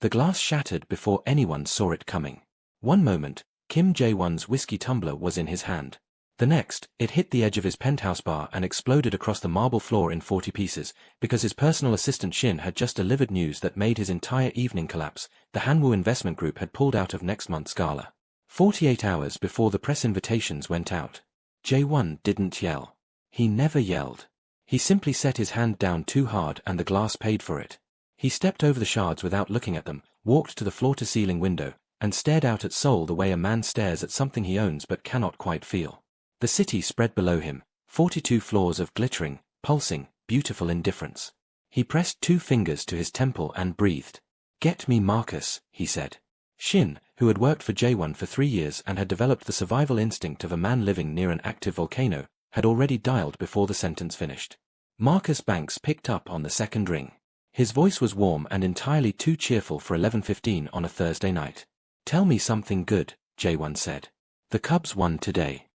The glass shattered before anyone saw it coming. One moment, Kim Jae-Won's whiskey tumbler was in his hand. The next, it hit the edge of his penthouse bar and exploded across the marble floor in 40 pieces, because his personal assistant Shin had just delivered news that made his entire evening collapse. The Hanwoo Investment Group had pulled out of next month's gala. 48 hours before the press invitations went out. Jae-Won didn't yell. He never yelled. He simply set his hand down too hard and the glass paid for it. He stepped over the shards without looking at them, walked to the floor-to-ceiling window, and stared out at Seoul the way a man stares at something he owns but cannot quite feel. The city spread below him, 42 floors of glittering, pulsing, beautiful indifference. He pressed 2 fingers to his temple and breathed. "Get me Marcus," he said. Shin, who had worked for Jae-Won for 3 years and had developed the survival instinct of a man living near an active volcano, had already dialed before the sentence finished. Marcus Banks picked up on the second ring. His voice was warm and entirely too cheerful for 11:15 on a Thursday night. "Tell me something good," Jae-Won said. "The Cubs won today."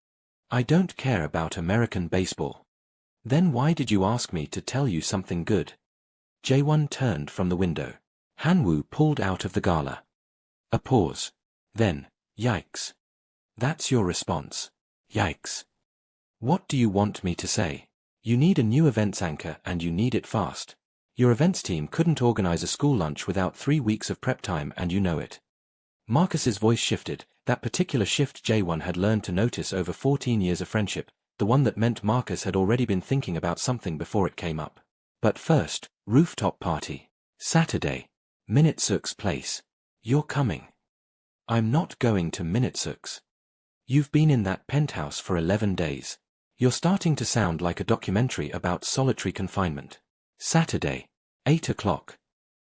"I don't care about American baseball." "Then why did you ask me to tell you something good?" Jae-Won turned from the window. Hanwoo pulled out of the gala. A pause. Then, "Yikes." "That's your response. Yikes. What do you want me to say?" "You need a new events anchor and you need it fast. Your events team couldn't organize a school lunch without 3 weeks of prep time and you know it." Marcus's voice shifted, that particular shift Jae-Won had learned to notice over 14 years of friendship, the one that meant Marcus had already been thinking about something before it came up. "But first, rooftop party. Saturday. Minutsu's place. You're coming." "I'm not going to Minutsu's. You've been in that penthouse for 11 days. You're starting to sound like a documentary about solitary confinement." "Saturday. 8 o'clock.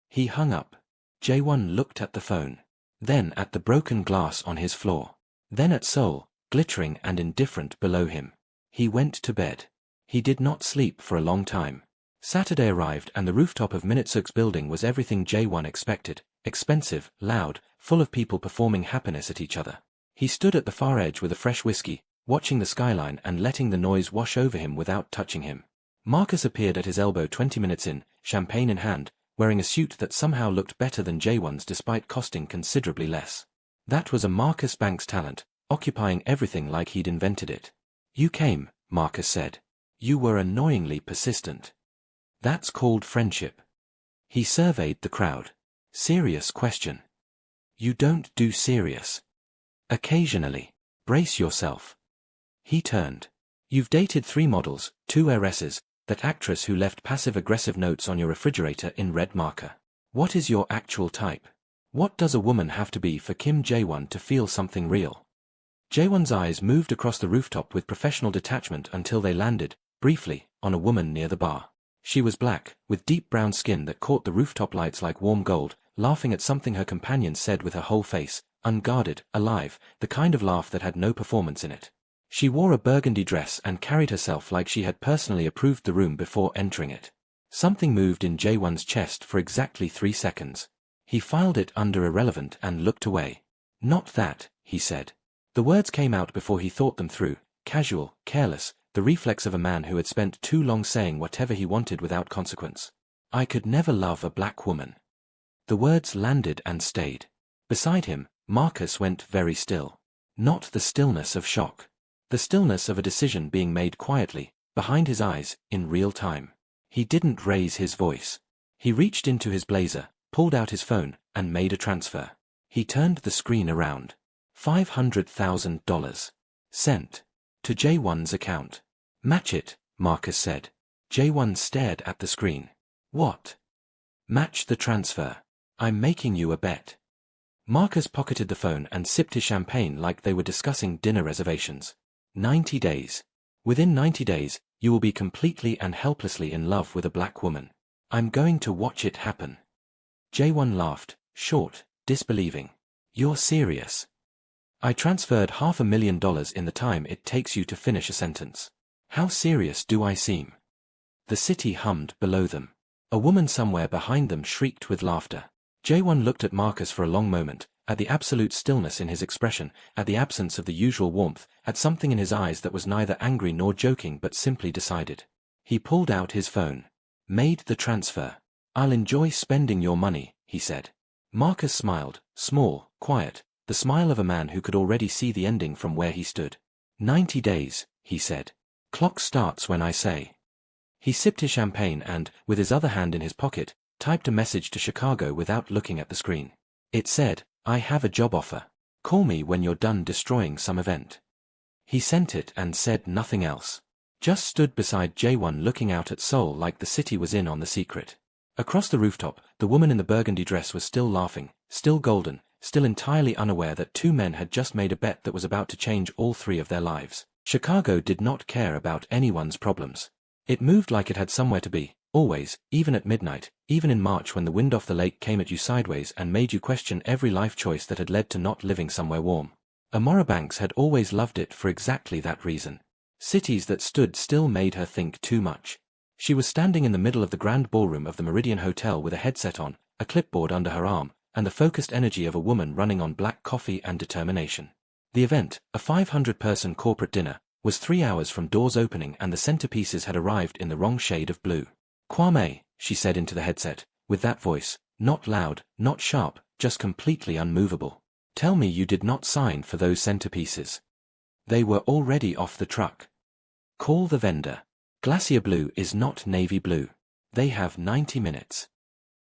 He hung up. Jae-Won looked at the phone. Then at the broken glass on his floor. Then at Seoul, glittering and indifferent below him. He went to bed. He did not sleep for a long time. Saturday arrived and the rooftop of Minutsu's building was everything Jae-Won expected. Expensive, loud, full of people performing happiness at each other. He stood at the far edge with a fresh whiskey, watching the skyline and letting the noise wash over him without touching him. Marcus appeared at his elbow 20 minutes in, champagne in hand, wearing a suit that somehow looked better than Jae-Won's despite costing considerably less. That was a Marcus Banks talent, occupying everything like he'd invented it. "You came," Marcus said. "You were annoyingly persistent. That's called friendship." He surveyed the crowd. "Serious question." "You don't do serious." "Occasionally. Brace yourself." He turned. "You've dated 3 models, 2 heiresses, that actress who left passive-aggressive notes on your refrigerator in red marker. What is your actual type? What does a woman have to be for Kim Jae-Won to feel something real?" Jae-Won's eyes moved across the rooftop with professional detachment until they landed, briefly, on a woman near the bar. She was black, with deep brown skin that caught the rooftop lights like warm gold, laughing at something her companion said with her whole face, unguarded, alive, the kind of laugh that had no performance in it. She wore a burgundy dress and carried herself like she had personally approved the room before entering it. Something moved in Jae-Won's chest for exactly 3 seconds. He filed it under irrelevant and looked away. "Not that," he said. The words came out before he thought them through, casual, careless, the reflex of a man who had spent too long saying whatever he wanted without consequence. "I could never love a black woman." The words landed and stayed. Beside him, Marcus went very still. Not the stillness of shock. The stillness of a decision being made quietly, behind his eyes, in real time. He didn't raise his voice. He reached into his blazer, pulled out his phone, and made a transfer. He turned the screen around. $500,000. Sent. To Jae-Won's account. "Match it," Marcus said. Jae-Won stared at the screen. "What?" "Match the transfer. I'm making you a bet." Marcus pocketed the phone and sipped his champagne like they were discussing dinner reservations. 90 days. Within 90 days, you will be completely and helplessly in love with a black woman. I'm going to watch it happen. Jae-Won laughed, short, disbelieving. "You're serious?" "I transferred $500,000 in the time it takes you to finish a sentence. How serious do I seem?" The city hummed below them. A woman somewhere behind them shrieked with laughter. Jae-Won looked at Marcus for a long moment, at the absolute stillness in his expression, at the absence of the usual warmth, at something in his eyes that was neither angry nor joking but simply decided. He pulled out his phone. "Made the transfer. I'll enjoy spending your money," he said. Marcus smiled, small, quiet, the smile of a man who could already see the ending from where he stood. 90 days, he said. Clock starts when I say. He sipped his champagne and, with his other hand in his pocket, typed a message to Chicago without looking at the screen. It said, I have a job offer. Call me when you're done destroying some event. He sent it and said nothing else. Just stood beside Jae-Won looking out at Seoul like the city was in on the secret. Across the rooftop, the woman in the burgundy dress was still laughing, still golden, still entirely unaware that two men had just made a bet that was about to change all three of their lives. Chicago did not care about anyone's problems. It moved like it had somewhere to be, always, even at midnight, even in March when the wind off the lake came at you sideways and made you question every life choice that had led to not living somewhere warm. Amara Banks had always loved it for exactly that reason. Cities that stood still made her think too much. She was standing in the middle of the grand ballroom of the Meridian Hotel with a headset on, a clipboard under her arm, and the focused energy of a woman running on black coffee and determination. The event, a 500-person corporate dinner, was 3 hours from doors opening and the centerpieces had arrived in the wrong shade of blue. Kwame, she said into the headset, with that voice, not loud, not sharp, just completely unmovable. Tell me you did not sign for those centerpieces. They were already off the truck. Call the vendor. Glacier blue is not navy blue. They have 90 minutes.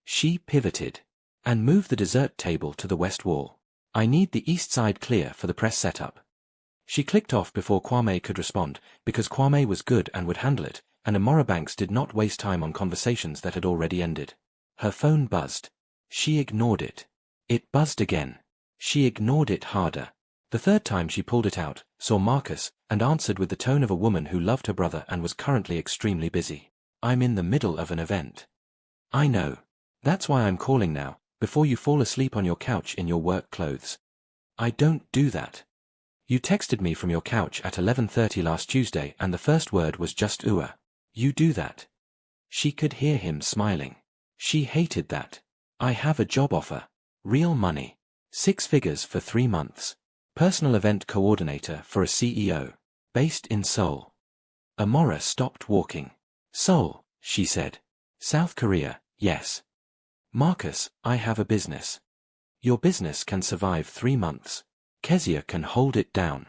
She pivoted and moved the dessert table to the west wall. I need the east side clear for the press setup. She clicked off before Kwame could respond, because Kwame was good and would handle it, and Amara Banks did not waste time on conversations that had already ended. Her phone buzzed. She ignored it. It buzzed again. She ignored it harder. The third time she pulled it out, saw Marcus, and answered with the tone of a woman who loved her brother and was currently extremely busy. I'm in the middle of an event. I know. That's why I'm calling now, before you fall asleep on your couch in your work clothes. I don't do that. You texted me from your couch at 11:30 last Tuesday and the first word was just ooh. You do that. She could hear him smiling. She hated that. I have a job offer. Real money. 6 figures for 3 months. Personal event coordinator for a CEO. Based in Seoul. Amara stopped walking. Seoul, she said. South Korea, yes. Marcus, I have a business. Your business can survive 3 months. Kezia can hold it down.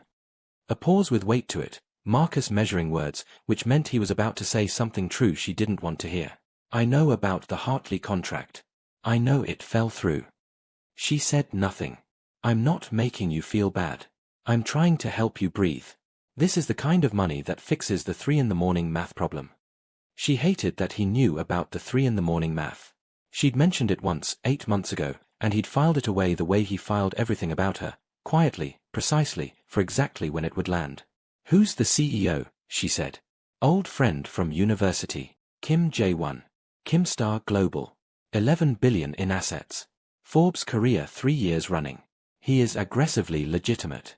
A pause with weight to it, Marcus measuring words, which meant he was about to say something true she didn't want to hear. I know about the Hartley contract. I know it fell through. She said nothing. I'm not making you feel bad. I'm trying to help you breathe. This is the kind of money that fixes the 3 in the morning math problem. She hated that he knew about the 3 in the morning math. She'd mentioned it once, 8 months ago, and he'd filed it away the way he filed everything about her, quietly, precisely, for exactly when it would land. Who's the CEO, she said. Old friend from university, Kim Jae-Won. Kimstar Global. 11 billion in assets. Forbes Korea 3 years running. He is aggressively legitimate.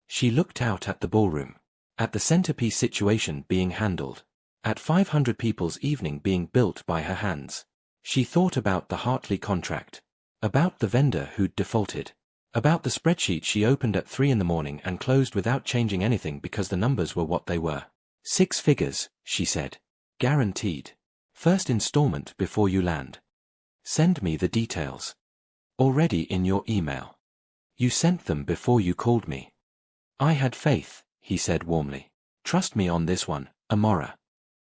She looked out at the ballroom. At the centerpiece situation being handled. At 500 people's evening being built by her hands. She thought about the Hartley contract. About the vendor who'd defaulted. About the spreadsheet she opened at 3 in the morning and closed without changing anything because the numbers were what they were. 6 figures, she said. Guaranteed. First installment before you land. Send me the details. Already in your email. You sent them before you called me. I had faith, he said warmly. Trust me on this one, Amara.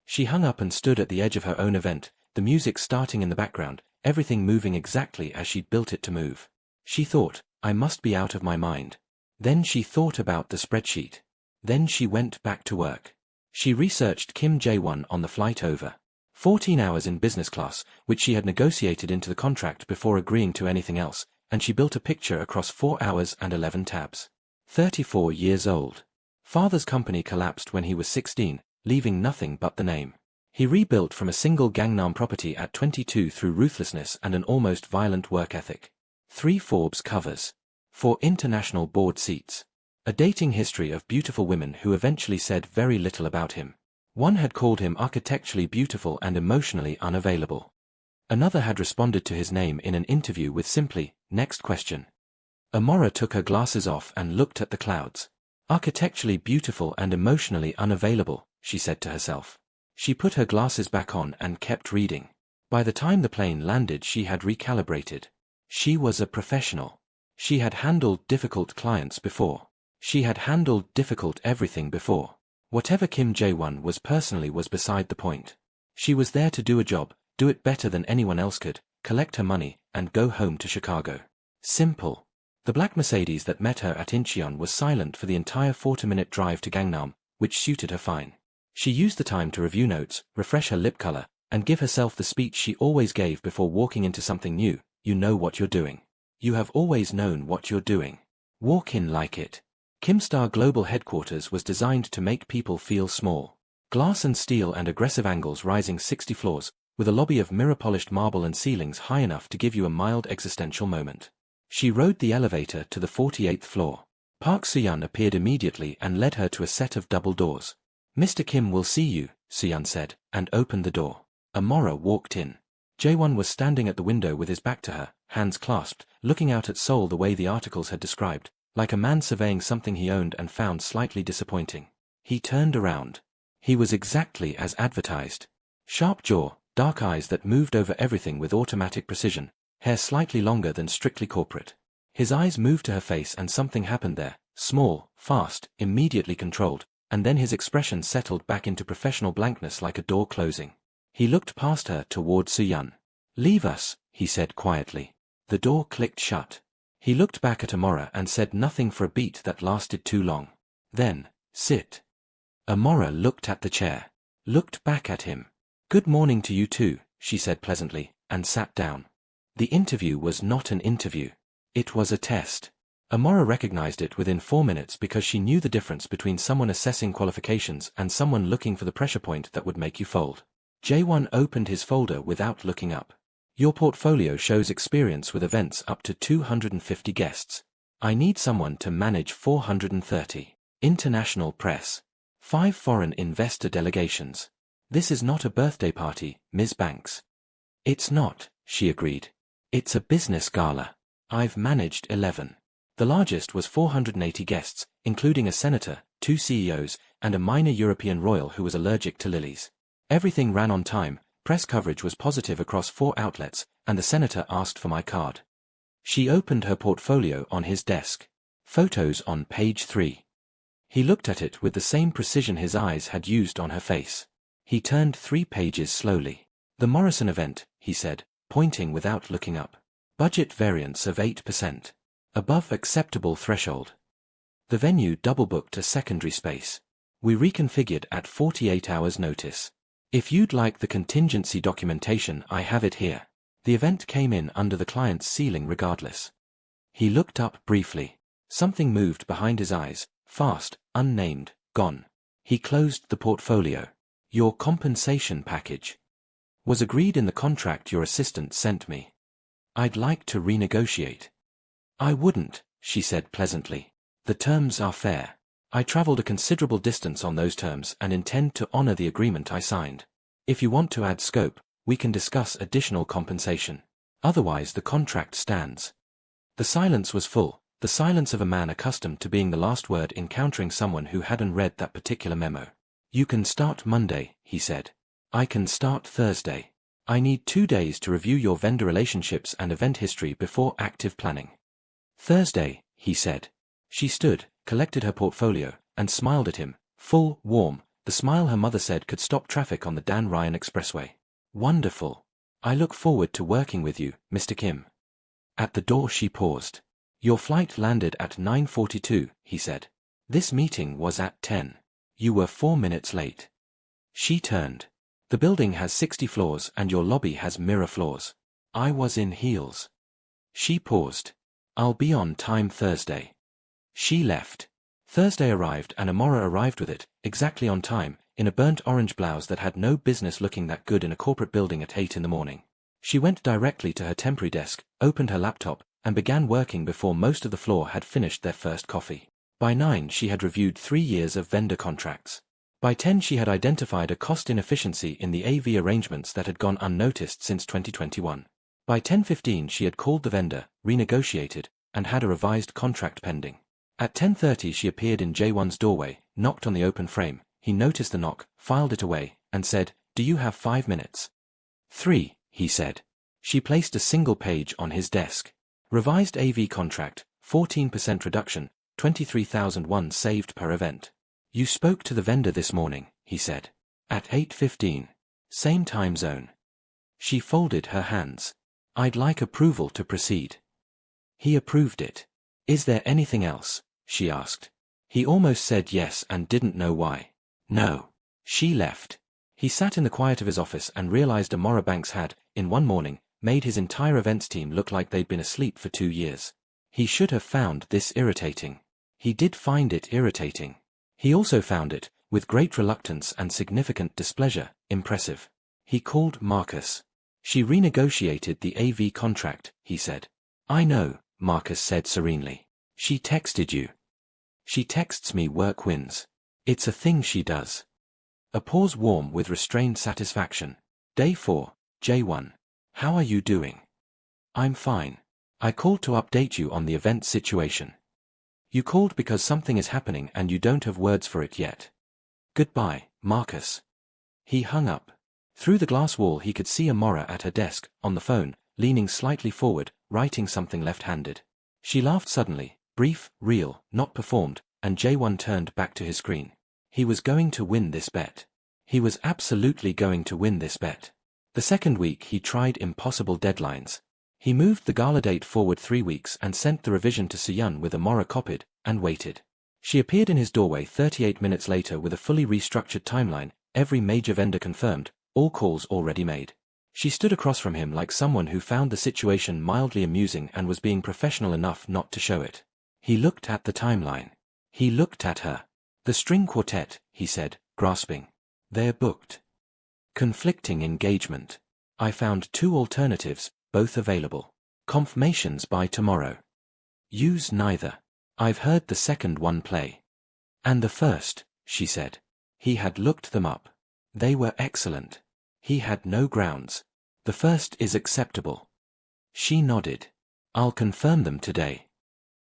She hung up and stood at the edge of her own event, the music starting in the background, everything moving exactly as she'd built it to move. She thought, I must be out of my mind. Then she thought about the spreadsheet. Then she went back to work. She researched Kim Jae-Won on the flight over. 14 hours in business class, which she had negotiated into the contract before agreeing to anything else, and she built a picture across 4 hours and 11 tabs. 34 years old. Father's company collapsed when he was 16, leaving nothing but the name. He rebuilt from a single Gangnam property at 22 through ruthlessness and an almost violent work ethic. 3 Forbes covers. 4 international board seats. A dating history of beautiful women who eventually said very little about him. One had called him architecturally beautiful and emotionally unavailable. Another had responded to his name in an interview with simply, next question. Amara took her glasses off and looked at the clouds. Architecturally beautiful and emotionally unavailable, she said to herself. She put her glasses back on and kept reading. By the time the plane landed she had recalibrated. She was a professional. She had handled difficult clients before. She had handled difficult everything before. Whatever Kim Jae-Won was personally was beside the point. She was there to do a job, do it better than anyone else could, collect her money, and go home to Chicago. Simple. The black Mercedes that met her at Incheon was silent for the entire 40-minute drive to Gangnam, which suited her fine. She used the time to review notes, refresh her lip color, and give herself the speech she always gave before walking into something new: you know what you're doing. You have always known what you're doing. Walk in like it. Kimstar Global Headquarters was designed to make people feel small. Glass and steel and aggressive angles rising 60 floors, with a lobby of mirror-polished marble and ceilings high enough to give you a mild existential moment. She rode the elevator to the 48th floor. Park Soo-yeon appeared immediately and led her to a set of double doors. "Mr. Kim will see you," Soo-yeon said, and opened the door. Amara walked in. Jae-Won was standing at the window with his back to her, hands clasped, looking out at Seoul the way the articles had described, like a man surveying something he owned and found slightly disappointing. He turned around. He was exactly as advertised. Sharp jaw, dark eyes that moved over everything with automatic precision, hair slightly longer than strictly corporate. His eyes moved to her face and something happened there, small, fast, immediately controlled, and then his expression settled back into professional blankness like a door closing. He looked past her toward Soo-yeon. "Leave us," he said quietly. The door clicked shut. He looked back at Amara and said nothing for a beat that lasted too long. Then, "Sit." Amara looked at the chair. Looked back at him. "Good morning to you too," she said pleasantly, and sat down. The interview was not an interview. It was a test. Amara recognized it within 4 minutes because she knew the difference between someone assessing qualifications and someone looking for the pressure point that would make you fold. Jae-Won opened his folder without looking up. "Your portfolio shows experience with events up to 250 guests. I need someone to manage 430. International press. 5 foreign investor delegations. This is not a birthday party, Ms. Banks." "It's not," she agreed. "It's a business gala. I've managed 11. The largest was 480 guests, including a senator, 2 CEOs, and a minor European royal who was allergic to lilies. Everything ran on time, press coverage was positive across 4 outlets, and the senator asked for my card." She opened her portfolio on his desk. Photos on page 3. He looked at it with the same precision his eyes had used on her face. He turned 3 pages slowly. "The Morrison event," he said, pointing without looking up. "Budget variance of 8%. Above acceptable threshold. The venue double-booked a secondary space. We reconfigured at 48 hours notice. If you'd like the contingency documentation, I have it here." The event came in under the client's ceiling regardless. He looked up briefly. Something moved behind his eyes, fast, unnamed, gone. He closed the portfolio. "Your compensation package was agreed in the contract your assistant sent me. I'd like to renegotiate." "I wouldn't," she said pleasantly. "The terms are fair. I traveled a considerable distance on those terms and intend to honor the agreement I signed. If you want to add scope, we can discuss additional compensation. Otherwise the contract stands." The silence was full, the silence of a man accustomed to being the last word encountering someone who hadn't read that particular memo. "You can start Monday," he said. "I can start Thursday. I need 2 days to review your vendor relationships and event history before active planning." "Thursday," he said. She stood, collected her portfolio, and smiled at him, full, warm, the smile her mother said could stop traffic on the Dan Ryan Expressway. "Wonderful. I look forward to working with you, Mr. Kim." At the door she paused. "Your flight landed at 9:42, he said. "This meeting was at 10. You were 4 minutes late." She turned. "The building has 60 floors and your lobby has mirror floors. I was in heels." She paused. "I'll be on time Thursday." She left. Thursday arrived and Amara arrived with it, exactly on time, in a burnt orange blouse that had no business looking that good in a corporate building at 8 in the morning. She went directly to her temporary desk, opened her laptop, and began working before most of the floor had finished their first coffee. By 9 she had reviewed 3 years of vendor contracts. By 10 she had identified a cost inefficiency in the AV arrangements that had gone unnoticed since 2021. By 10:15 she had called the vendor, renegotiated, and had a revised contract pending. At 10:30 she appeared in Jae-Won's doorway, knocked on the open frame. He noticed the knock, filed it away, and said, "Do you have 5 minutes?" "3, he said. She placed a single page on his desk. Revised AV contract, 14% reduction, 23,001 saved per event. You spoke to the vendor this morning, he said. At 8:15. Same time zone. She folded her hands. I'd like approval to proceed. He approved it. Is there anything else? She asked. He almost said yes and didn't know why. No. She left. He sat in the quiet of his office and realized Amara Banks had, in one morning, made his entire events team look like they'd been asleep for 2 years. He should have found this irritating. He did find it irritating. He also found it, with great reluctance and significant displeasure, impressive. He called Marcus. She renegotiated the AV contract, he said. I know, Marcus said serenely. She texted you. She texts me work wins. It's a thing she does. A pause warm with restrained satisfaction. Day 4, Jae-Won. How are you doing? I'm fine. I called to update you on the event situation. You called because something is happening and you don't have words for it yet. Goodbye, Marcus. He hung up. Through the glass wall he could see Amara at her desk, on the phone, leaning slightly forward, writing something left-handed. She laughed suddenly, brief, real, not performed, and Jae-Won turned back to his screen. He was going to win this bet. He was absolutely going to win this bet. The second week he tried impossible deadlines. He moved the gala date forward 3 weeks and sent the revision to Seoul with Amara copied, and waited. She appeared in his doorway 38 minutes later with a fully restructured timeline, every major vendor confirmed, all calls already made. She stood across from him like someone who found the situation mildly amusing and was being professional enough not to show it. He looked at the timeline. He looked at her. The string quartet, he said, grasping. They're booked. Conflicting engagement. I found 2 alternatives, both available. Confirmations by tomorrow. Use neither. I've heard the second one play. And the first, she said. He had looked them up. They were excellent. He had no grounds. The first is acceptable. She nodded. I'll confirm them today.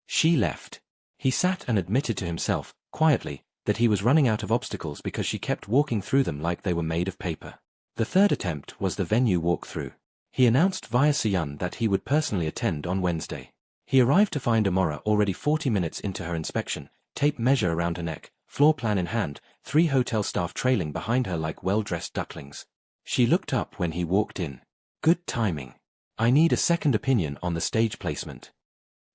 She left. He sat and admitted to himself, quietly, that he was running out of obstacles because she kept walking through them like they were made of paper. The third attempt was the venue walkthrough. He announced via Seoul that he would personally attend on Wednesday. He arrived to find Amara already 40 minutes into her inspection, tape measure around her neck, floor plan in hand, 3 hotel staff trailing behind her like well-dressed ducklings. She looked up when he walked in. Good timing. I need a second opinion on the stage placement.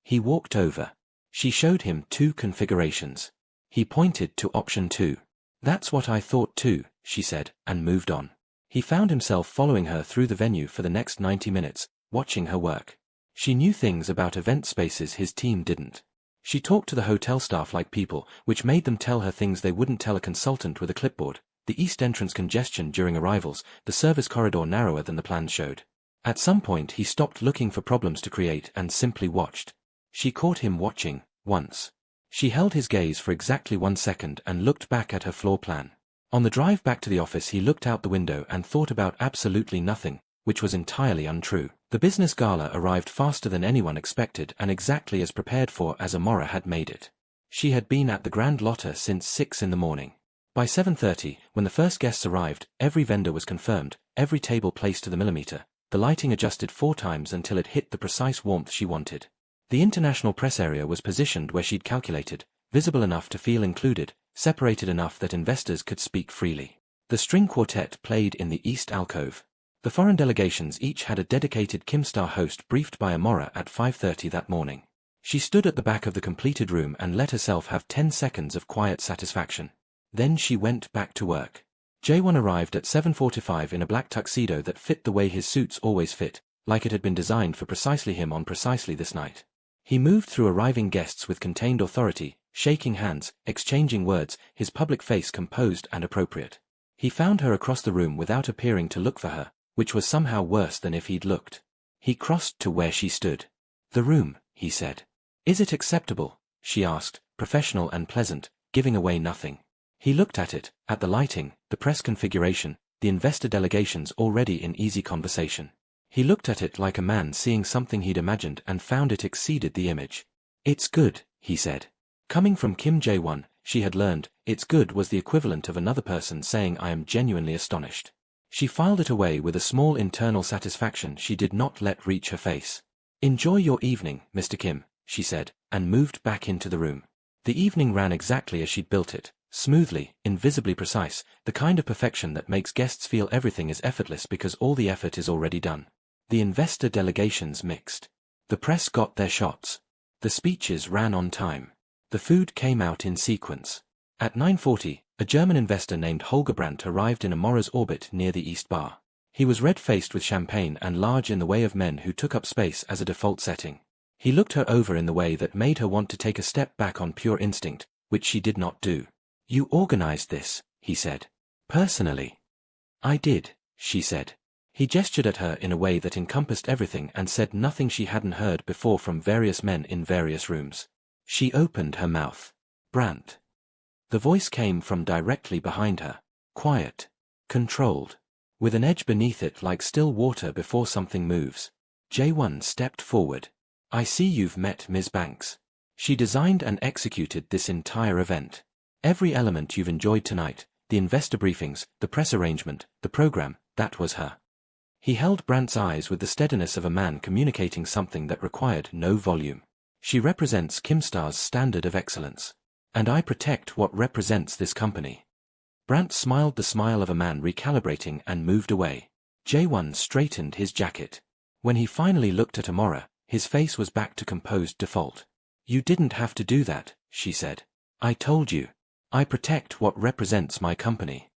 He walked over. She showed him 2 configurations. He pointed to option 2. That's what I thought too, she said, and moved on. He found himself following her through the venue for the next 90 minutes, watching her work. She knew things about event spaces his team didn't. She talked to the hotel staff like people, which made them tell her things they wouldn't tell a consultant with a clipboard. The east entrance congestion during arrivals, the service corridor narrower than the plans showed. At some point he stopped looking for problems to create and simply watched. She caught him watching, once. She held his gaze for exactly 1 second and looked back at her floor plan. On the drive back to the office he looked out the window and thought about absolutely nothing, which was entirely untrue. The business gala arrived faster than anyone expected and exactly as prepared for as Amara had made it. She had been at the Grand Lotta since 6 in the morning. By 7:30, when the first guests arrived, every vendor was confirmed, every table placed to the millimeter, the lighting adjusted 4 times until it hit the precise warmth she wanted. The international press area was positioned where she'd calculated, visible enough to feel included, separated enough that investors could speak freely. The string quartet played in the East alcove. The foreign delegations each had a dedicated Kimstar host briefed by Amara at 5:30 that morning. She stood at the back of the completed room and let herself have 10 seconds of quiet satisfaction. Then she went back to work. Jae-Won arrived at 7:45 in a black tuxedo that fit the way his suits always fit, like it had been designed for precisely him on precisely this night. He moved through arriving guests with contained authority, shaking hands, exchanging words, his public face composed and appropriate. He found her across the room without appearing to look for her, which was somehow worse than if he'd looked. He crossed to where she stood. The room, he said. Is it acceptable? She asked, professional and pleasant, giving away nothing. He looked at it, at the lighting, the press configuration, the investor delegations already in easy conversation. He looked at it like a man seeing something he'd imagined and found it exceeded the image. It's good, he said. Coming from Kim Jae-Won, she had learned, it's good was the equivalent of another person saying I am genuinely astonished. She filed it away with a small internal satisfaction she did not let reach her face. "Enjoy your evening, Mr. Kim," she said, and moved back into the room. The evening ran exactly as she'd built it, smoothly, invisibly precise, the kind of perfection that makes guests feel everything is effortless because all the effort is already done. The investor delegations mixed. The press got their shots. The speeches ran on time. The food came out in sequence. At 9:40, a German investor named Holger Brandt arrived in Amora's orbit near the East Bar. He was red-faced with champagne and large in the way of men who took up space as a default setting. He looked her over in the way that made her want to take a step back on pure instinct, which she did not do. "You organized this," he said. "Personally?" "I did," she said. He gestured at her in a way that encompassed everything and said nothing she hadn't heard before from various men in various rooms. She opened her mouth. "Brandt." The voice came from directly behind her. Quiet. Controlled. With an edge beneath it like still water before something moves. Jae-Won stepped forward. "I see you've met Ms. Banks. She designed and executed this entire event. Every element you've enjoyed tonight, the investor briefings, the press arrangement, the program, that was her." He held Brandt's eyes with the steadiness of a man communicating something that required no volume. "She represents Kimstar's standard of excellence. And I protect what represents this company." Brandt smiled the smile of a man recalibrating and moved away. Jae-Won straightened his jacket. When he finally looked at Amara, his face was back to composed default. "You didn't have to do that," she said. "I told you. I protect what represents my company."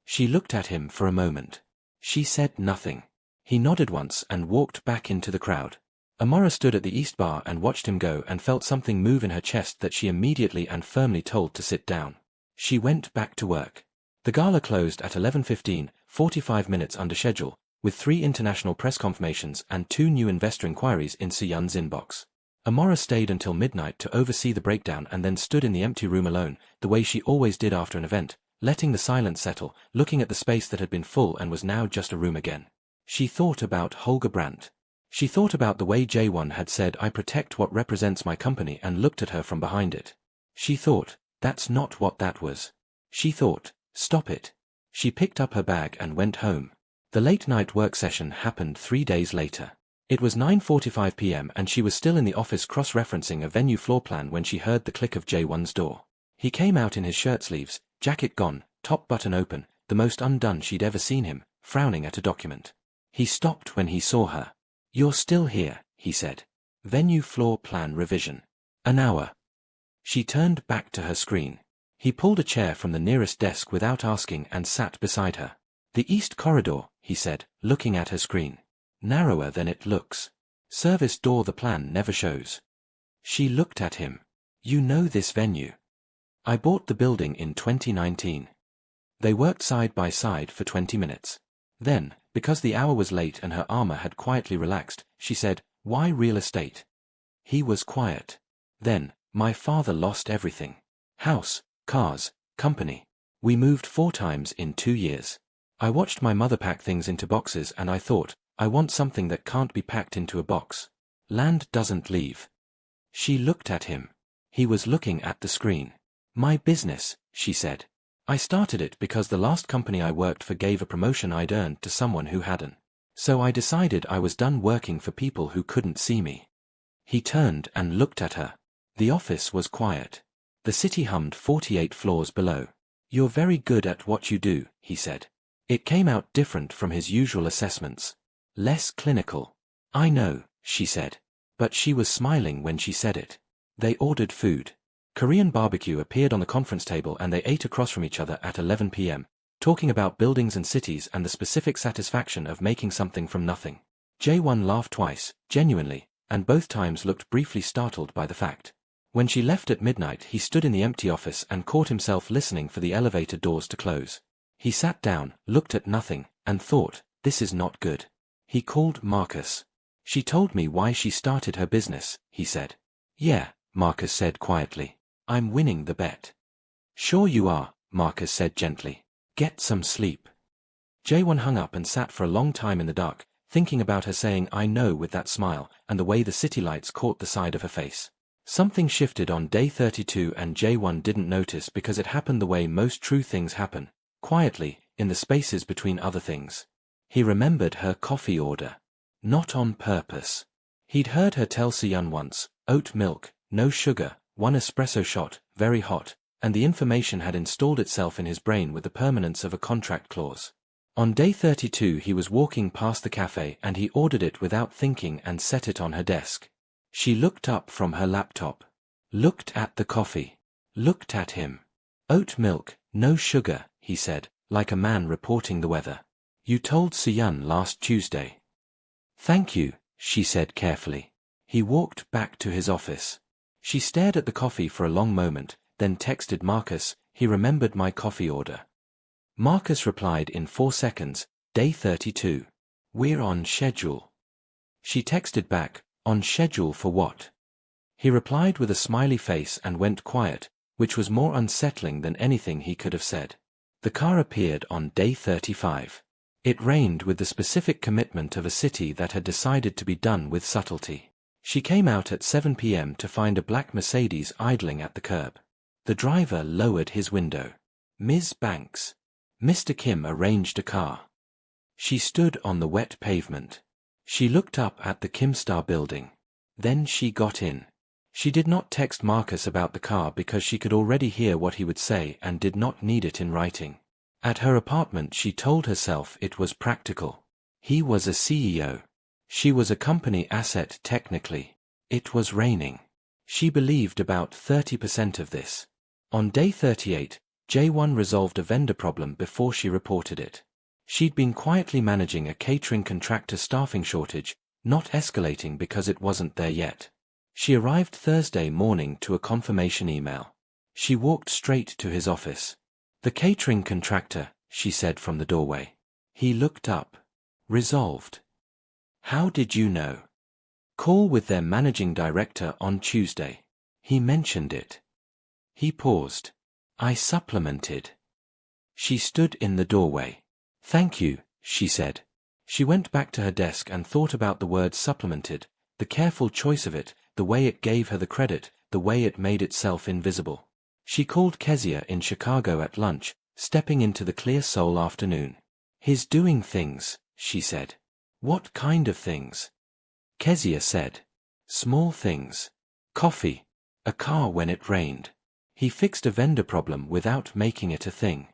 She looked at him for a moment. She said nothing. He nodded once and walked back into the crowd. Amara stood at the East Bar and watched him go and felt something move in her chest that she immediately and firmly told to sit down. She went back to work. The gala closed at 11:15, 45 minutes under schedule, with 3 international press confirmations and 2 new investor inquiries in Soo-Yun's inbox. Amara stayed until midnight to oversee the breakdown and then stood in the empty room alone, the way she always did after an event, letting the silence settle, looking at the space that had been full and was now just a room again. She thought about Holger Brandt. She thought about the way Jae-Won had said, "I protect what represents my company," and looked at her from behind it. She thought, that's not what that was. She thought, stop it. She picked up her bag and went home. The late-night work session happened 3 days later. It was 9:45 p.m. and she was still in the office cross-referencing a venue floor plan when she heard the click of Jae-Won's door. He came out in his shirt sleeves, jacket gone, top button open, the most undone she'd ever seen him, frowning at a document. He stopped when he saw her. "You're still here," he said. "Venue floor plan revision. An hour." She turned back to her screen. He pulled a chair from the nearest desk without asking and sat beside her. "The east corridor," he said, looking at her screen. "Narrower than it looks. Service door the plan never shows." She looked at him. "You know this venue." "I bought the building in 2019. They worked side by side for 20 minutes. Then, because the hour was late and her armor had quietly relaxed, she said, "Why real estate?" He was quiet. Then, "My father lost everything. House, cars, company. We moved 4 times in 2 years. I watched my mother pack things into boxes and I thought, I want something that can't be packed into a box. Land doesn't leave." She looked at him. He was looking at the screen. "My business," she said. "I started it because the last company I worked for gave a promotion I'd earned to someone who hadn't. So I decided I was done working for people who couldn't see me." He turned and looked at her. The office was quiet. The city hummed 48 floors below. "You're very good at what you do," he said. It came out different from his usual assessments. Less clinical. "I know," she said. But she was smiling when she said it. They ordered food. Korean barbecue appeared on the conference table and they ate across from each other at 11 p.m., talking about buildings and cities and the specific satisfaction of making something from nothing. Jae-Won laughed twice, genuinely, and both times looked briefly startled by the fact. When she left at midnight, he stood in the empty office and caught himself listening for the elevator doors to close. He sat down, looked at nothing, and thought, this is not good. He called Marcus. "She told me why she started her business," he said. "Yeah," Marcus said quietly. "I'm winning the bet." "Sure you are," Marcus said gently. "Get some sleep." Jae-Won hung up and sat for a long time in the dark, thinking about her saying "I know" with that smile, and the way the city lights caught the side of her face. Something shifted on day 32 and Jae-Won didn't notice because it happened the way most true things happen, quietly, in the spaces between other things. He remembered her coffee order. Not on purpose. He'd heard her tell Seoul once, oat milk, no sugar, 1 espresso shot, very hot, and the information had installed itself in his brain with the permanence of a contract clause. On day 32 he was walking past the cafe and he ordered it without thinking and set it on her desk. She looked up from her laptop. Looked at the coffee. Looked at him. Oat milk, no sugar, he said, like a man reporting the weather. You told Seoul last Tuesday. Thank you, she said carefully. He walked back to his office. She stared at the coffee for a long moment, then texted Marcus, he remembered my coffee order. Marcus replied in 4 seconds, day 32. We're on schedule. She texted back, on schedule for what? He replied with a smiley face and went quiet, which was more unsettling than anything he could have said. The car appeared on day 35. It rained with the specific commitment of a city that had decided to be done with subtlety. She came out at 7 p.m. to find a black Mercedes idling at the curb. The driver lowered his window. Ms. Banks. Mr. Kim arranged a car. She stood on the wet pavement. She looked up at the Kimstar building. Then she got in. She did not text Marcus about the car because she could already hear what he would say and did not need it in writing. At her apartment she told herself it was practical. He was a CEO. She was a company asset technically. It was raining. She believed about 30% of this. On day 38, Jae-Won resolved a vendor problem before she reported it. She'd been quietly managing a catering contractor staffing shortage, not escalating because it wasn't there yet. She arrived Thursday morning to a confirmation email. She walked straight to his office. The catering contractor, she said from the doorway. He looked up. Resolved. How did you know? Call with their managing director on Tuesday. He mentioned it. He paused. I supplemented. She stood in the doorway. Thank you, she said. She went back to her desk and thought about the word supplemented, the careful choice of it, the way it gave her the credit, the way it made itself invisible. She called Kezia in Chicago at lunch, stepping into the clear Seoul afternoon. He's doing things, she said. What kind of things? Kezia said. Small things. Coffee. A car when it rained. He fixed a vendor problem without making it a thing.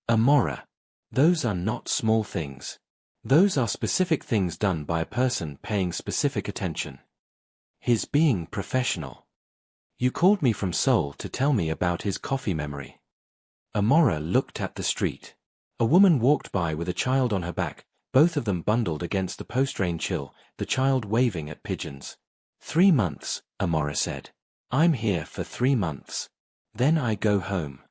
Amara. Those are not small things. Those are specific things done by a person paying specific attention. His being professional. You called me from Seoul to tell me about his coffee memory. Amara looked at the street. A woman walked by with a child on her back, both of them bundled against the post-rain chill, the child waving at pigeons. 3 months, Amara said. I'm here for 3 months. Then I go home.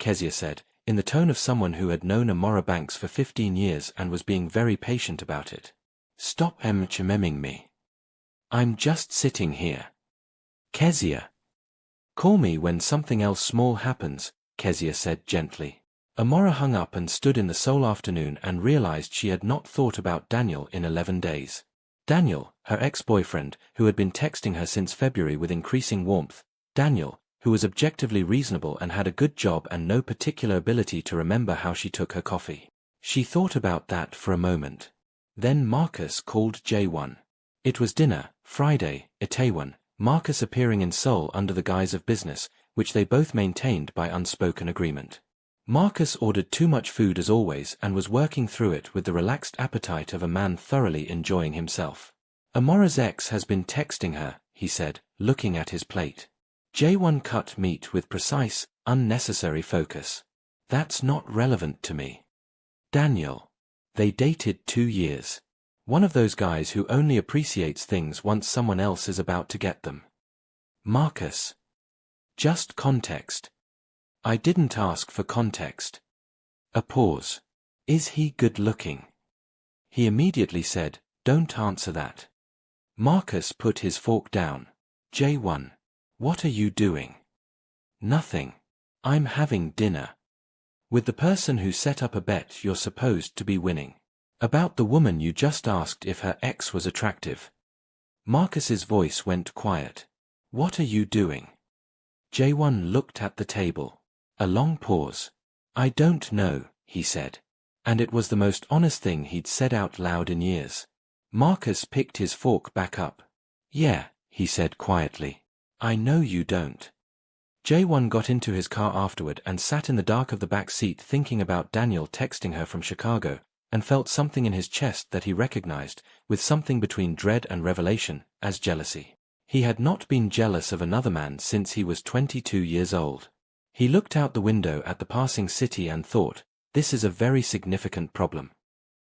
Kezia said, in the tone of someone who had known Amara Banks for 15 years and was being very patient about it. Stop memming me. I'm just sitting here. Kezia. Call me when something else small happens, Kezia said gently. Amara hung up and stood in the Seoul afternoon and realized she had not thought about Daniel in 11 days. Daniel, her ex-boyfriend, who had been texting her since February with increasing warmth. Daniel, who was objectively reasonable and had a good job and no particular ability to remember how she took her coffee. She thought about that for a moment. Then Marcus called Jae-Won. It was dinner, Friday, Itaewon, Marcus appearing in Seoul under the guise of business, which they both maintained by unspoken agreement. Marcus ordered too much food as always and was working through it with the relaxed appetite of a man thoroughly enjoying himself. Amara's ex has been texting her, he said, looking at his plate. Jae-Won cut meat with precise, unnecessary focus. That's not relevant to me. Daniel. They dated 2 years. One of those guys who only appreciates things once someone else is about to get them. Marcus. Just context. I didn't ask for context. A pause. Is he good looking? He immediately said, don't answer that. Marcus put his fork down. Jae-Won. What are you doing? Nothing. I'm having dinner. With the person who set up a bet you're supposed to be winning. About the woman you just asked if her ex was attractive. Marcus's voice went quiet. What are you doing? Jae-Won looked at the table. A long pause. I don't know, he said. And it was the most honest thing he'd said out loud in years. Marcus picked his fork back up. Yeah, he said quietly. I know you don't. Jae-Won got into his car afterward and sat in the dark of the back seat thinking about Daniel texting her from Chicago, and felt something in his chest that he recognized, with something between dread and revelation, as jealousy. He had not been jealous of another man since he was 22 years old. He looked out the window at the passing city and thought, this is a very significant problem.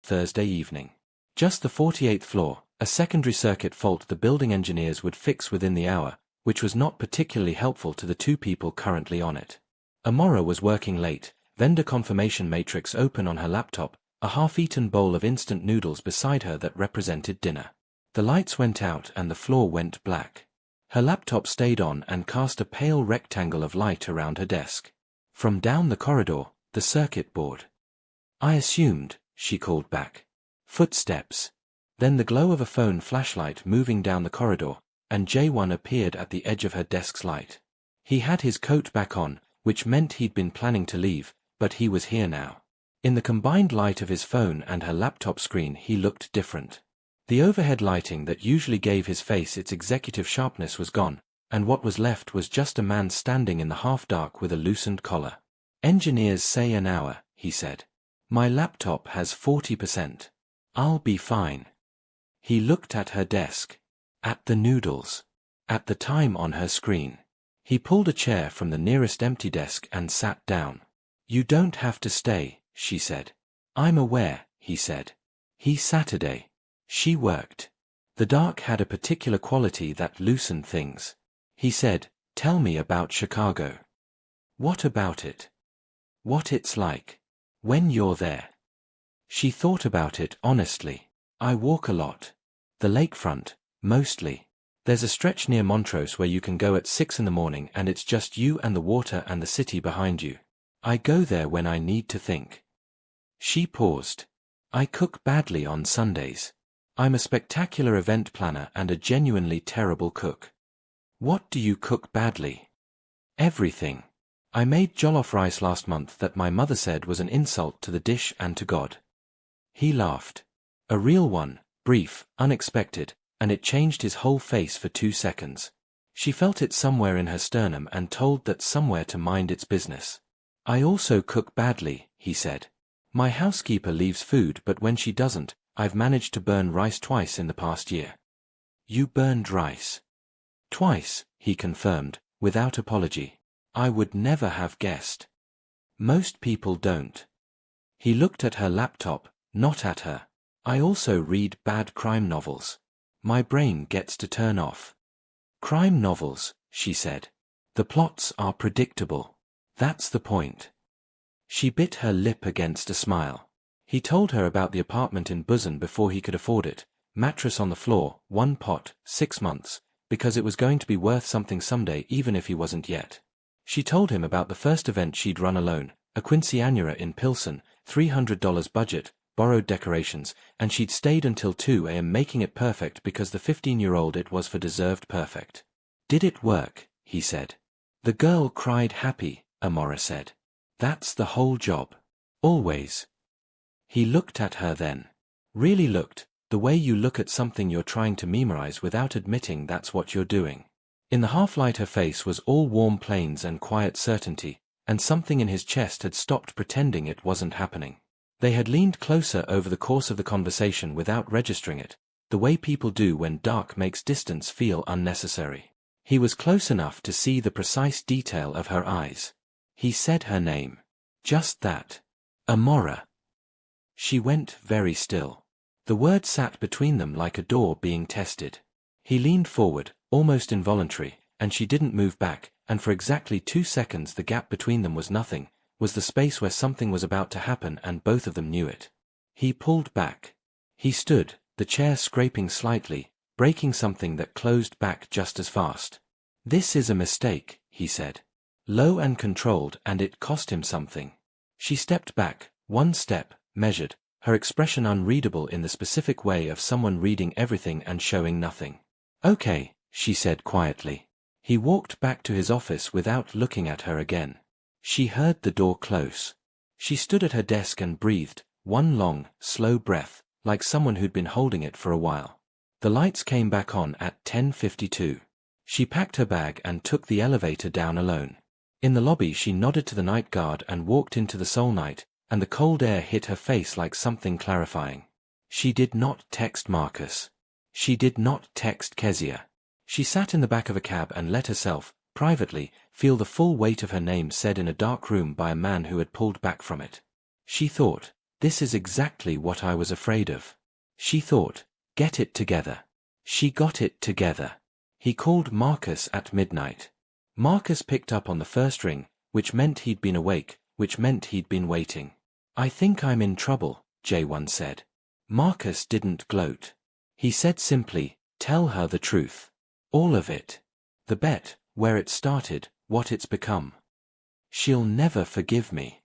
Thursday evening. Just the 48th floor, a secondary circuit fault the building engineers would fix within the hour, which was not particularly helpful to the two people currently on it. Amara was working late, vendor confirmation matrix open on her laptop, a half-eaten bowl of instant noodles beside her that represented dinner. The lights went out and the floor went black. Her laptop stayed on and cast a pale rectangle of light around her desk. From down the corridor, the circuit board. I assumed, she called back. Footsteps. Then the glow of a phone flashlight moving down the corridor, and Jae-Won appeared at the edge of her desk's light. He had his coat back on, which meant he'd been planning to leave, but he was here now. In the combined light of his phone and her laptop screen he looked different. The overhead lighting that usually gave his face its executive sharpness was gone, and what was left was just a man standing in the half-dark with a loosened collar. Engineers say an hour, he said. My laptop has 40%. I'll be fine. He looked at her desk. At the noodles. At the time on her screen. He pulled a chair from the nearest empty desk and sat down. You don't have to stay, she said. I'm aware, he said. He's Saturday. She worked. The dark had a particular quality that loosened things. He said, tell me about Chicago. What about it? What it's like. When you're there. She thought about it honestly. I walk a lot. The lakefront, mostly. There's a stretch near Montrose where you can go at 6 in the morning and it's just you and the water and the city behind you. I go there when I need to think. She paused. I cook badly on Sundays. I'm a spectacular event planner and a genuinely terrible cook. What do you cook badly? Everything. I made jollof rice last month that my mother said was an insult to the dish and to God. He laughed. A real one, brief, unexpected, and it changed his whole face for 2 seconds. She felt it somewhere in her sternum and told that somewhere to mind its business. I also cook badly, he said. My housekeeper leaves food, but when she doesn't, I've managed to burn rice twice in the past year. You burned rice? Twice, he confirmed, without apology. I would never have guessed. Most people don't. He looked at her laptop, not at her. I also read bad crime novels. My brain gets to turn off. Crime novels, she said. The plots are predictable. That's the point. She bit her lip against a smile. He told her about the apartment in Busan before he could afford it, mattress on the floor, 1 pot, 6 months, because it was going to be worth something someday even if he wasn't yet. She told him about the first event she'd run alone, a quinceañera in Pilsen, $300 budget, borrowed decorations, and she'd stayed until 2 a.m. making it perfect because the 15-year-old it was for deserved perfect. Did it work? He said. The girl cried happy, Amara said. That's the whole job. Always. He looked at her then. Really looked, the way you look at something you're trying to memorize without admitting that's what you're doing. In the half-light her face was all warm planes and quiet certainty, and something in his chest had stopped pretending it wasn't happening. They had leaned closer over the course of the conversation without registering it, the way people do when dark makes distance feel unnecessary. He was close enough to see the precise detail of her eyes. He said her name. Just that. Amara. She went very still. The word sat between them like a door being tested. He leaned forward, almost involuntary, and she didn't move back, and for exactly 2 seconds the gap between them was nothing, was the space where something was about to happen and both of them knew it. He pulled back. He stood, the chair scraping slightly, breaking something that closed back just as fast. This is a mistake, he said. Low and controlled, and it cost him something. She stepped back, 1 step, measured, her expression unreadable in the specific way of someone reading everything and showing nothing. Okay, she said quietly. He walked back to his office without looking at her again. She heard the door close. She stood at her desk and breathed, 1 long, slow breath, like someone who'd been holding it for a while. The lights came back on at 10:52. She packed her bag and took the elevator down alone. In the lobby she nodded to the night guard and walked into the Seoul night, and the cold air hit her face like something clarifying. She did not text Marcus. She did not text Kezia. She sat in the back of a cab and let herself, privately, feel the full weight of her name said in a dark room by a man who had pulled back from it. She thought, this is exactly what I was afraid of. She thought, get it together. She got it together. He called Marcus at midnight. Marcus picked up on the first ring, which meant he'd been awake, which meant he'd been waiting. I think I'm in trouble, Jae-Won said. Marcus didn't gloat. He said simply, tell her the truth. All of it. The bet, where it started, what it's become. She'll never forgive me.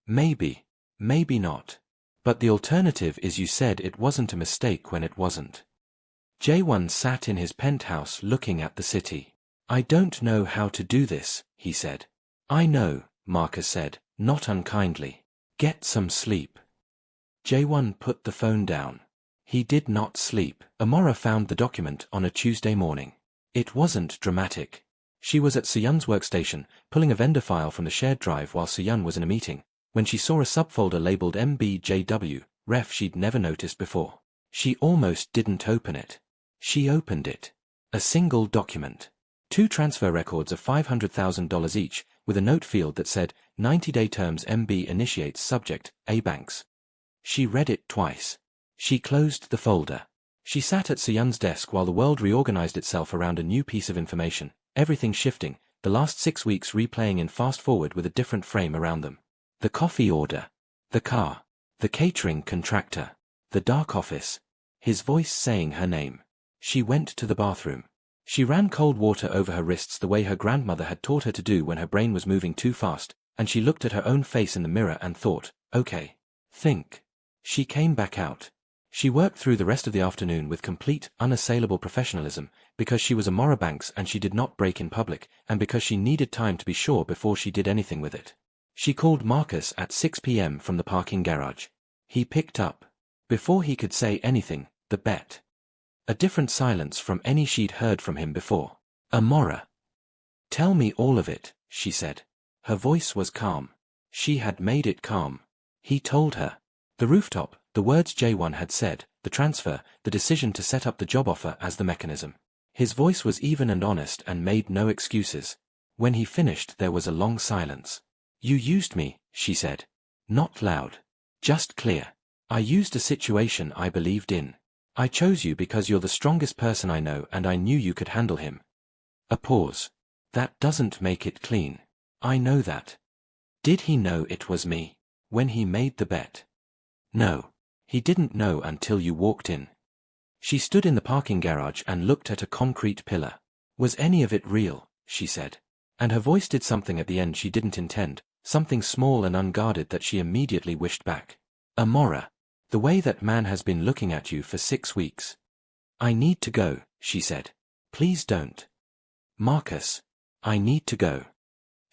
Maybe. Maybe not. But the alternative is you said it wasn't a mistake when it wasn't. Jae-Won sat in his penthouse looking at the city. I don't know how to do this, he said. I know, Marcus said, not unkindly. Get some sleep. Jae-Won put the phone down. He did not sleep. Amara found the document on a Tuesday morning. It wasn't dramatic. She was at Sehyun's workstation, pulling a vendor file from the shared drive while Sehyun was in a meeting, when she saw a subfolder labeled MBJW, ref she'd never noticed before. She almost didn't open it. She opened it. A single document. 2 transfer records of $500,000 each, with a note field that said, 90-day terms MB initiates subject, A. Banks. She read it twice. She closed the folder. She sat at Sehyun's desk while the world reorganized itself around a new piece of information, everything shifting, the last 6 weeks replaying in fast forward with a different frame around them. The coffee order. The car. The catering contractor. The dark office. His voice saying her name. She went to the bathroom. She ran cold water over her wrists the way her grandmother had taught her to do when her brain was moving too fast, and she looked at her own face in the mirror and thought, okay. Think. She came back out. She worked through the rest of the afternoon with complete, unassailable professionalism, because she was Amara Banks and she did not break in public, and because she needed time to be sure before she did anything with it. She called Marcus at 6 p.m. from the parking garage. He picked up. Before he could say anything, the bet. A different silence from any she'd heard from him before. Amara. Tell me all of it, she said. Her voice was calm. She had made it calm. He told her. The rooftop, the words Jae-Won had said, the transfer, the decision to set up the job offer as the mechanism. His voice was even and honest and made no excuses. When he finished there was a long silence. You used me, she said. Not loud. Just clear. I used a situation I believed in. I chose you because you're the strongest person I know and I knew you could handle him. A pause. That doesn't make it clean. I know that. Did he know it was me? When he made the bet? No. He didn't know until you walked in. She stood in the parking garage and looked at a concrete pillar. Was any of it real? She said. And her voice did something at the end she didn't intend, something small and unguarded that she immediately wished back. Amara. The way that man has been looking at you for 6 weeks. I need to go, she said. Please don't. Marcus. I need to go.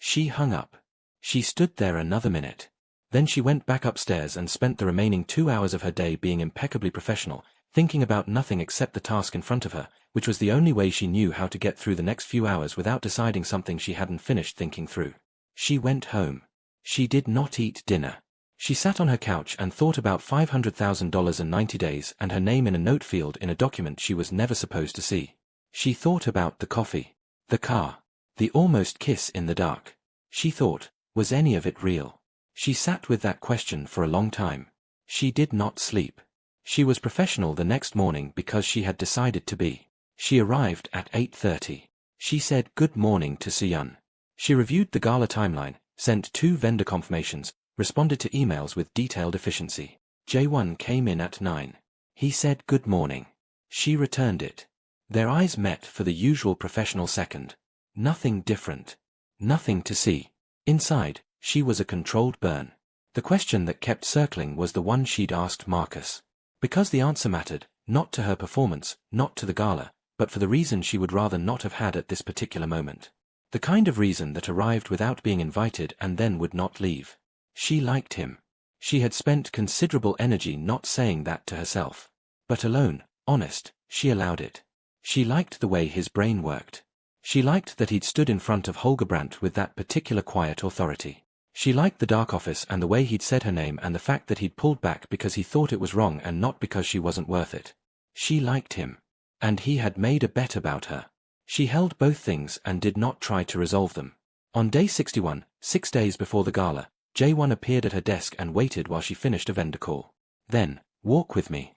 She hung up. She stood there another minute. Then she went back upstairs and spent the remaining 2 hours of her day being impeccably professional, thinking about nothing except the task in front of her, which was the only way she knew how to get through the next few hours without deciding something she hadn't finished thinking through. She went home. She did not eat dinner. She sat on her couch and thought about $500,000 and 90 days and her name in a note field in a document she was never supposed to see. She thought about the coffee, the car, the almost kiss in the dark. She thought, was any of it real? She sat with that question for a long time. She did not sleep. She was professional the next morning because she had decided to be. She arrived at 8:30. She said good morning to Sehyun. She reviewed the gala timeline, sent 2 vendor confirmations, responded to emails with detailed efficiency. Jae-Won came in at 9. He said good morning. She returned it. Their eyes met for the usual professional second. Nothing different. Nothing to see. Inside, she was a controlled burn. The question that kept circling was the one she'd asked Marcus. Because the answer mattered, not to her performance, not to the gala, but for the reason she would rather not have had at this particular moment. The kind of reason that arrived without being invited and then would not leave. She liked him. She had spent considerable energy not saying that to herself. But alone, honest, she allowed it. She liked the way his brain worked. She liked that he'd stood in front of Holger Brandt with that particular quiet authority. She liked the dark office and the way he'd said her name and the fact that he'd pulled back because he thought it was wrong and not because she wasn't worth it. She liked him. And he had made a bet about her. She held both things and did not try to resolve them. On day 61, 6 days before the gala, Jae-Won appeared at her desk and waited while she finished a vendor call. Then, walk with me.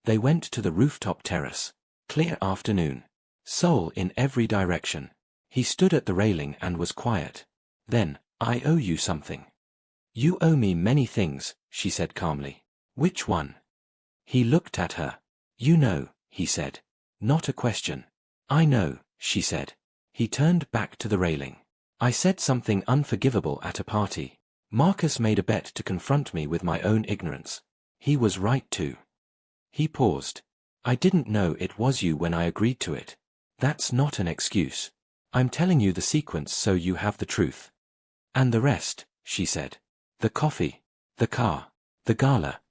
They went to the rooftop terrace. Clear afternoon. Seoul in every direction. He stood at the railing and was quiet. Then, I owe you something. You owe me many things, she said calmly. Which one? He looked at her. You know, he said. Not a question. I know, she said. He turned back to the railing. I said something unforgivable at a party. Marcus made a bet to confront me with my own ignorance. He was right to. He paused. I didn't know it was you when I agreed to it. That's not an excuse. I'm telling you the sequence so you have the truth. And the rest, she said. The coffee, the car, the gala.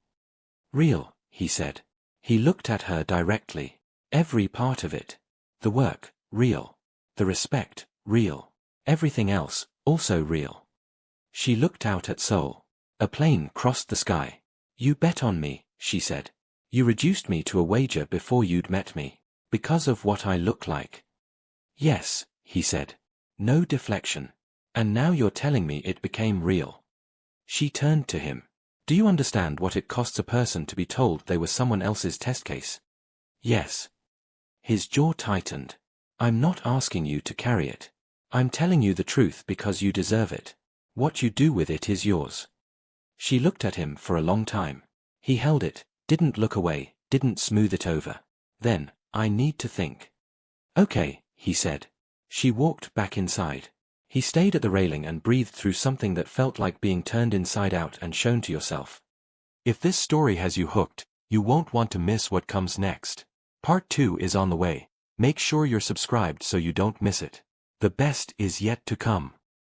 Real, he said. He looked at her directly. Every part of it. The work, real. The respect, real. Everything else, also real. She looked out at Seoul. A plane crossed the sky. You bet on me, she said. You reduced me to a wager before you'd met me. Because of what I look like. Yes, he said. No deflection. And now you're telling me it became real. She turned to him. Do you understand what it costs a person to be told they were someone else's test case? Yes. His jaw tightened. I'm not asking you to carry it. I'm telling you the truth because you deserve it. What you do with it is yours. She looked at him for a long time. He held it, didn't look away, didn't smooth it over. Then, I need to think. Okay, he said. She walked back inside. He stayed at the railing and breathed through something that felt like being turned inside out and shown to yourself. If this story has you hooked, you won't want to miss what comes next. Part 2 is on the way. Make sure you're subscribed so you don't miss it. The best is yet to come.